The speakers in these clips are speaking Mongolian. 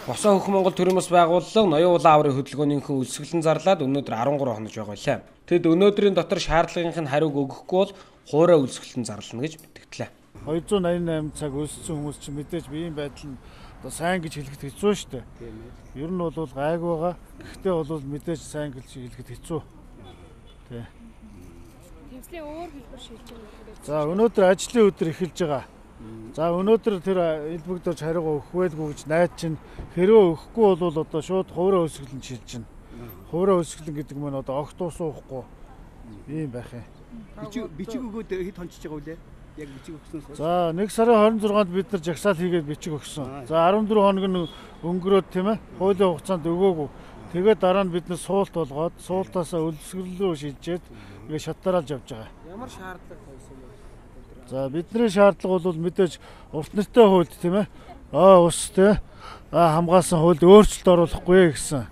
Босоо хөх Монгол төрийн бас байгууллага ноён улаан аврын хөдөлгөөнийхөө үлсгэлэн зарлаад өнөөдөр 13 хоног байгаа. Тэд өнөөдрийн дотор шаардлагынхын хариуг өгөхгүй бол хуурай үлсгэлэн зарлана гэж мэдгдлээ. 288 цаг өссөн хүмүүс чинь мэдээж биеийн байдал нь одоо сайн гэж хэлэхэд хэцүү шүү дээ. Ер нь бол гайг байгаа. Гэхдээ бол мэдээж сайн гэж хэлэхэд хэцүү. Тий. Тэмцлийн өөр хэлбэр шийдэж. За өнөөдөр ажлын өдөр эхэлж байгаа. За өнөөдөр тэр элбэгдэж хариугаа өгөх байлгүй гэж найд чинь хэрвээ өгөхгүй бол одоо шууд хуурай өсгөлн шилж чинь. Хуурай өсгөлн гэдэг нь одоо огт уусахгүй ийм байх юм. Бичиг өгөөд хэд хончиж байгаа үлээ? Яг бичиг өгснөөс. За 1 сарын 26-нд бид нар жагсаал хийгээд бичиг өгсөн. За 14 хоног нь өнгөрөөд тийм ээ. Хуулийн хугацаанд өгөөгүй. Тэгээд дараа нь бид нар суулт болгоод суултаасаа үлсгэл рүү шилжээд ингээд шатараалж явж байгаа. Ямар шаардлага тавьсан бэ? За бидний шаардлага бол мэдээж урт нэртэй хуульд тийм ээ. Ус тийм хамгаалсан хуульд өөрчлөлт оруулахгүй гэсэн.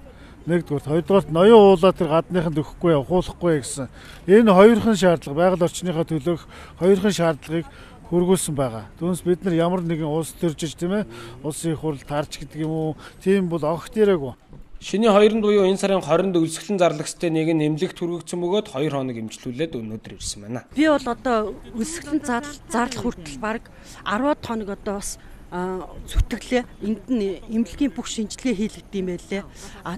Нэгдүгээр, хоёрдугаар ноён уулаа тэр гадныханд өгөхгүй явуулахгүй гэсэн. Энэ хоёрхан шаардлага байгаль орчныхаа төлөөх хоёрхан шаардлагыг хөргүүлсэн байгаа. Түүнээс бид нар ямар нэгэн улс төржиж тийм ээ. Улсын их хурл тарж гэдэг юм уу? Тийм бол огт ирээгүй. Шиний 2-нд буюу энэ сарын 20-нд үлсгэлэн зарлагчтай нэг нь нэмлэгт хүргэгдсэн бөгөөд 2 хоног эмчлүүлээд өнөөдөр ирсэн байна. Би бол одоо үлсгэлэн зарлах хүртэл баг 10-аад хоног одоо бас зүтгэлээ энд нь эмнэлгийн бүх шинжилгээ хийлгэдэг юм байлээ.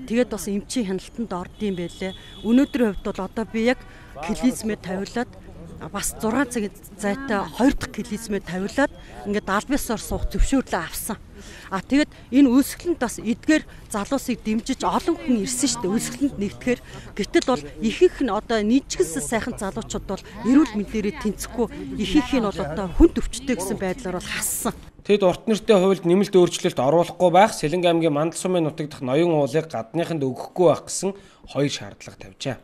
Тэгээд бас эмчийн хяналтанд орд юм байлээ. Өнөөдрийн хувьд бол одоо би яг клизмээ тавиулаад бас 6 цаг зайтай 2 дахь клизмээ тавиулаад ингээд албасаар суух зөвшөөрлөө авсан. Тэгээд энэ үлсгэлэнд бас эдгээр залуусыг дэмжиж олон хүн ирсэн шүү дээ. Үлсгэлэнд нэгтгэхээр гэтэл бол ихэнх нь одоо нийцгэс сайхан залуучууд бол эрүүл мэндээрээ тэнцэхгүй ихэнх нь бол одоо хүн төвчтэй гэсэн байдлаар бол хассан. Тэд урт нэртэй хуульд нэмэлт өөрчлөлт оруулахгүй байх, Сэлэнг аймгийн Мандал сумын нутаг дахь ноён уулыг гадныханд өгөхгүй байх гэсэн 2 шаардлага тавьжээ.